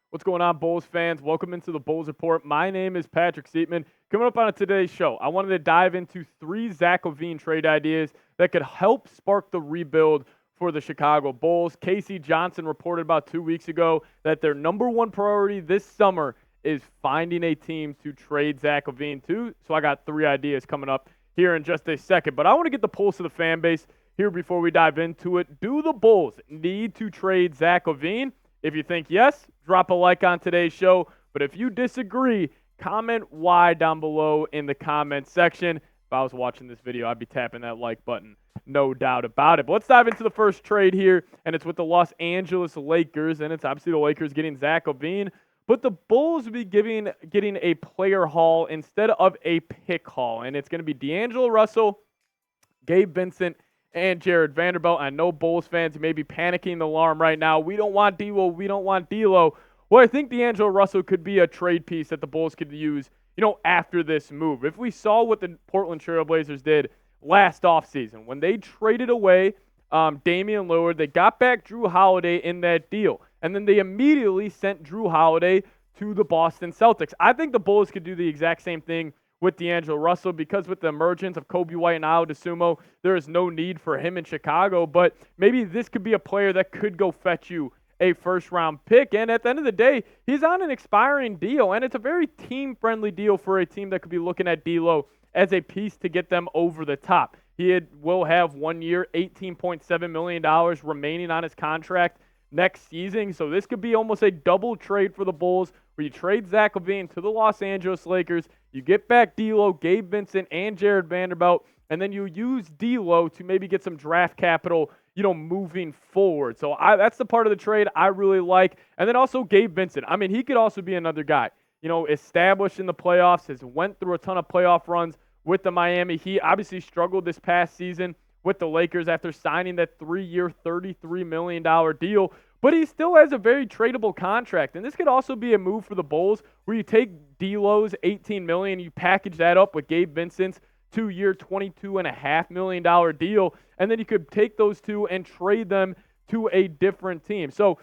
What's going on, Bulls fans? Welcome into the Bulls Report. My name is Patrick Siepman. Coming up on today's show, I wanted to dive into 3 Zach LaVine trade ideas that could help spark the rebuild for the Chicago Bulls. Casey Johnson reported about 2 weeks ago that their number one priority this summer is finding a team to trade Zach LaVine to. So I got 3 ideas coming up here in just a second. But I want to get the pulse of the fan base here before we dive into it. Do the Bulls need to trade Zach LaVine? If you think yes, drop a like on today's show. But if you disagree, comment why down below in the comment section. If I was watching this video, I'd be tapping that like button, no doubt about it. But let's dive into the first trade here, and it's with the Los Angeles Lakers, and it's obviously the Lakers getting Zach LaVine. But the Bulls will be getting a player haul instead of a pick haul, and it's going to be D'Angelo Russell, Gabe Vincent, and Jared Vanderbilt. I know Bulls fans may be panicking the alarm right now. We don't want D'Lo. We don't want D'Lo. Well, I think D'Angelo Russell could be a trade piece that the Bulls could use, after this move. If we saw what the Portland Trail Blazers did last offseason, when they traded away Damian Lillard, they got back Drew Holiday in that deal, and then they immediately sent Drew Holiday to the Boston Celtics. I think the Bulls could do the exact same thing with D'Angelo Russell, because with the emergence of Kobe White and Ayo Dosunmu, there is no need for him in Chicago. But maybe this could be a player that could go fetch you a first-round pick. And at the end of the day, he's on an expiring deal, and it's a very team-friendly deal for a team that could be looking at D'Lo as a piece to get them over the top. He will have 1 year, $18.7 million remaining on his contract next season. So this could be almost a double trade for the Bulls, where you trade Zach LaVine to the Los Angeles Lakers, you get back D'Lo, Gabe Vincent, and Jared Vanderbilt, and then you use D'Lo to maybe get some draft capital, moving forward. So that's the part of the trade I really like. And then also Gabe Vincent. I mean, he could also be another guy, established in the playoffs, has went through a ton of playoff runs with the Miami Heat. Obviously struggled this past season with the Lakers after signing that 3-year, $33 million deal. But he still has a very tradable contract. And this could also be a move for the Bulls, where you take D'Lo's $18 million, you package that up with Gabe Vincent's 2-year, $22.5 million deal, and then you could take those two and trade them to a different team. So,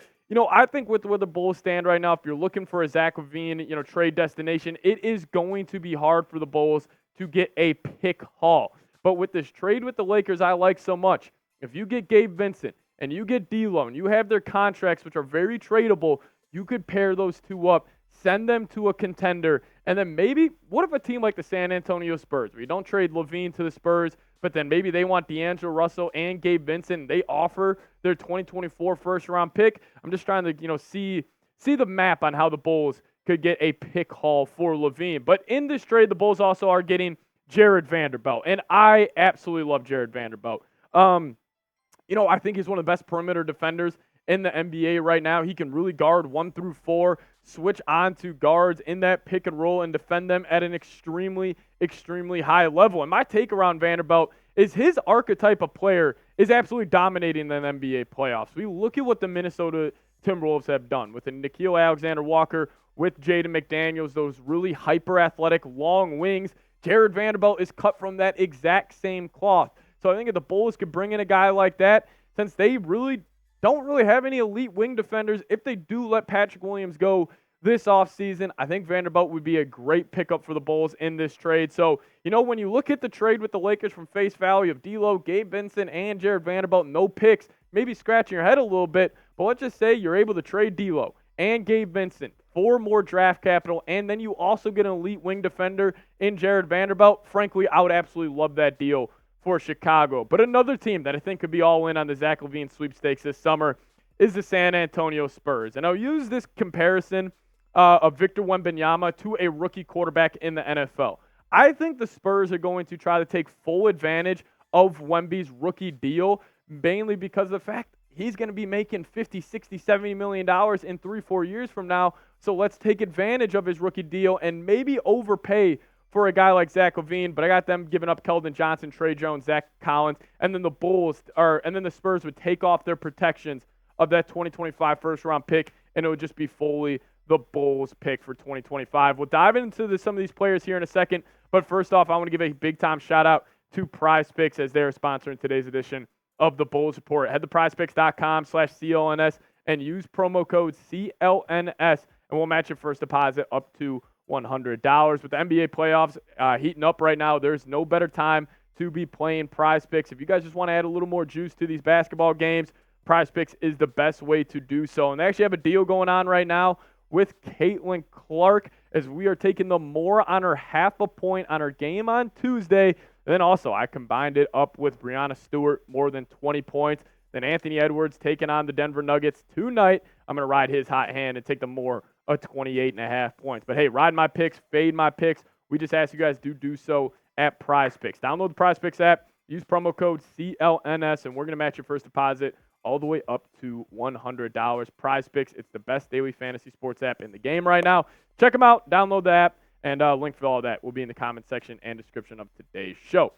I think with where the Bulls stand right now, if you're looking for a Zach LaVine, trade destination, it is going to be hard for the Bulls to get a pick haul. But with this trade with the Lakers I like so much, if you get Gabe Vincent and you get D'Lo and you have their contracts, which are very tradable, you could pair those two up, send them to a contender, and then maybe, what if a team like the San Antonio Spurs, where you don't trade LaVine to the Spurs, but then maybe they want D'Angelo Russell and Gabe Vincent, and they offer their 2024 first-round pick? I'm just trying to, see the map on how the Bulls could get a pick haul for LaVine. But in this trade, the Bulls also are getting Jared Vanderbilt, and I absolutely love Jared Vanderbilt. I think he's one of the best perimeter defenders in the NBA right now. He can really guard 1 through 4, switch on to guards in that pick and roll, and defend them at an extremely, extremely high level. And my take around Vanderbilt is his archetype of player is absolutely dominating the NBA playoffs. We look at what the Minnesota Timberwolves have done with the Nickeil Alexander-Walker, with Jaden McDaniels, those really hyper-athletic long wings. Jared Vanderbilt is cut from that exact same cloth. So I think if the Bulls could bring in a guy like that, since they really don't really have any elite wing defenders, if they do let Patrick Williams go this offseason, I think Vanderbilt would be a great pickup for the Bulls in this trade. So, when you look at the trade with the Lakers from face value of D'Lo, Gabe Vincent, and Jared Vanderbilt, no picks, maybe scratching your head a little bit, but let's just say you're able to trade D'Lo and Gabe Vincent for more draft capital, and then you also get an elite wing defender in Jared Vanderbilt. Frankly, I would absolutely love that deal for Chicago. But another team that I think could be all in on the Zach LaVine sweepstakes this summer is the San Antonio Spurs. And I'll use this comparison of Victor Wembanyama to a rookie quarterback in the NFL. I think the Spurs are going to try to take full advantage of Wemby's rookie deal, mainly because of the fact he's going to be making $50, $60, $70 million in 3-4 years from now. So let's take advantage of his rookie deal and maybe overpay for a guy like Zach LaVine. But I got them giving up Keldon Johnson, Trey Jones, Zach Collins, and then the Spurs would take off their protections of that 2025 first-round pick, and it would just be fully the Bulls pick for 2025. We'll dive into some of these players here in a second, but first off, I want to give a big-time shout-out to Prize Picks as they're sponsoring today's edition of the Bulls Report. Head to prizepicks.com/CLNS and use promo code CLNS, and we'll match your first deposit up to $100. With the NBA playoffs heating up right now, there's no better time to be playing Prize Picks. If you guys just want to add a little more juice to these basketball games, Prize Picks is the best way to do so. And they actually have a deal going on right now with Caitlin Clark, as we are taking the more on her half a point on her game on Tuesday. And then also I combined it up with Breanna Stewart, more than 20 points. Then Anthony Edwards taking on the Denver Nuggets tonight. I'm going to ride his hot hand and take the more of 28.5 points. But hey, ride my picks, fade my picks. We just ask you guys to do so at Prize Picks. Download the Prize Picks app, use promo code CLNS, and we're going to match your first deposit all the way up to $100. Prize Picks, it's the best daily fantasy sports app in the game right now. Check them out, download the app, and link for all that will be in the comment section and description of today's show.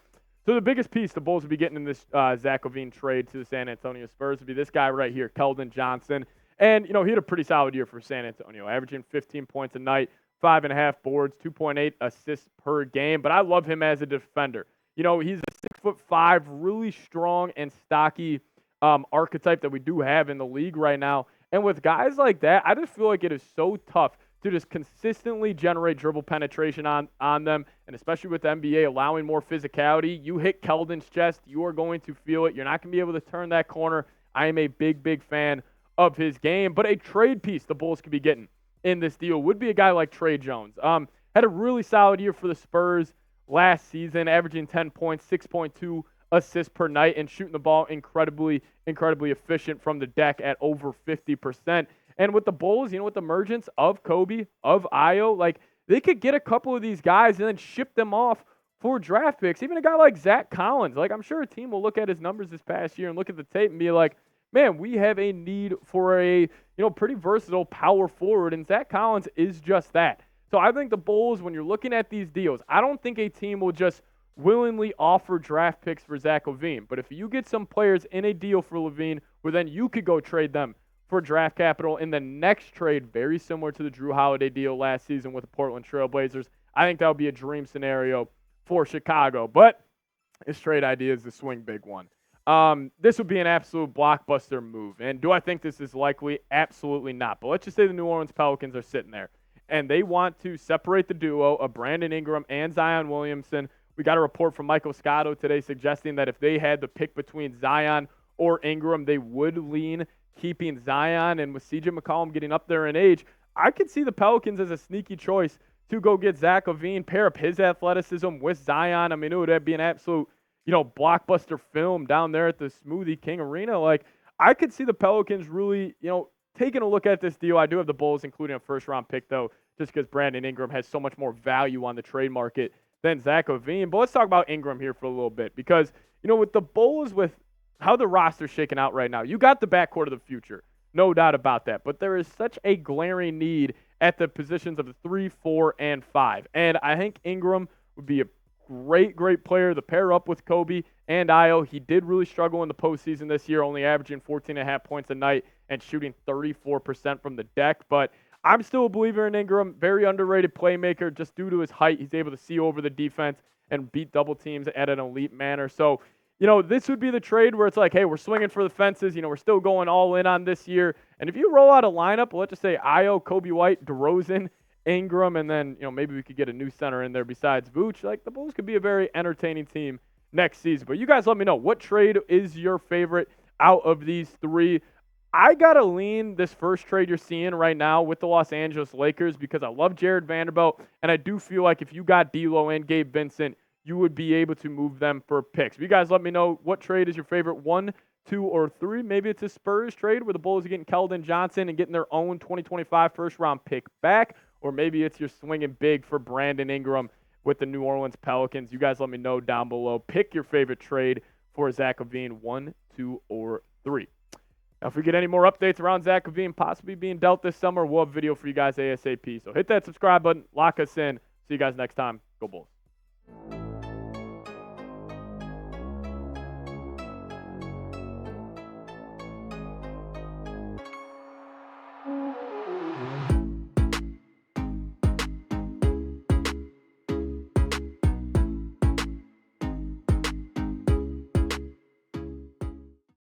So the biggest piece the Bulls will be getting in this Zach LaVine trade to the San Antonio Spurs would be this guy right here, Keldon Johnson. And, he had a pretty solid year for San Antonio, averaging 15 points a night, 5.5 boards, 2.8 assists per game. But I love him as a defender. He's a 6'5", really strong and stocky archetype that we do have in the league right now. And with guys like that, I just feel like it is so tough to just consistently generate dribble penetration on them, and especially with the NBA allowing more physicality. You hit Keldon's chest, you are going to feel it. You're not going to be able to turn that corner. I am a big fan of his game. But a trade piece the Bulls could be getting in this deal would be a guy like Tre Jones. Had a really solid year for the Spurs last season, averaging 10 points, 6.2 assists per night, and shooting the ball incredibly efficient from the deck at over 50%. And with the Bulls, with the emergence of Kobe, of Ayo, they could get a couple of these guys and then ship them off for draft picks. Even a guy like Zach Collins. I'm sure a team will look at his numbers this past year and look at the tape and be like, man, we have a need for a, pretty versatile power forward, and Zach Collins is just that. So I think the Bulls, when you're looking at these deals, I don't think a team will just willingly offer draft picks for Zach LaVine. But if you get some players in a deal for LaVine, well, then you could go trade them for draft capital in the next trade, very similar to the Drew Holiday deal last season with the Portland Trail Blazers. I think that would be a dream scenario for Chicago. But his trade idea is the swing big one. This would be an absolute blockbuster move. And do I think this is likely? Absolutely not. But let's just say the New Orleans Pelicans are sitting there, and they want to separate the duo of Brandon Ingram and Zion Williamson. We got a report from Michael Scotto today suggesting that if they had to pick between Zion or Ingram, they would lean keeping Zion. And with CJ McCollum getting up there in age, I could see the Pelicans as a sneaky choice to go get Zach LaVine, pair up his athleticism with Zion. I mean, it would be an absolute, blockbuster film down there at the Smoothie King Arena. I could see the Pelicans really, taking a look at this deal. I do have the Bulls including a first-round pick, though, just because Brandon Ingram has so much more value on the trade market than Zach LaVine. But let's talk about Ingram here for a little bit because, with the Bulls, with how the roster's shaking out right now, you got the backcourt of the future, no doubt about that. But there is such a glaring need at the positions of the 3, 4, and 5. And I think Ingram would be a great player to pair up with Kobe and Ayo. He did really struggle in the postseason this year, only averaging 14.5 points a night and shooting 34% from the deck. But I'm still a believer in Ingram, very underrated playmaker. Just due to his height, he's able to see over the defense and beat double teams at an elite manner. So, this would be the trade where it's like, hey, we're swinging for the fences. We're still going all in on this year. And if you roll out a lineup, let's just say Ayo, Kobe White, DeRozan, Ingram, and then, maybe we could get a new center in there besides Vooch. The Bulls could be a very entertaining team next season. But you guys let me know, what trade is your favorite out of these three? I got to lean this first trade you're seeing right now with the Los Angeles Lakers because I love Jared Vanderbilt, and I do feel like if you got D'Lo and Gabe Vincent, you would be able to move them for picks. You guys let me know, what trade is your favorite, 1, 2, or 3? Maybe it's a Spurs trade where the Bulls are getting Keldon Johnson and getting their own 2025 first-round pick back, or maybe it's your swinging big for Brandon Ingram with the New Orleans Pelicans. You guys let me know down below. Pick your favorite trade for Zach LaVine, 1, 2, or 3. Now, if we get any more updates around Zach LaVine possibly being dealt this summer, we'll have a video for you guys ASAP. So hit that subscribe button, lock us in. See you guys next time. Go Bulls.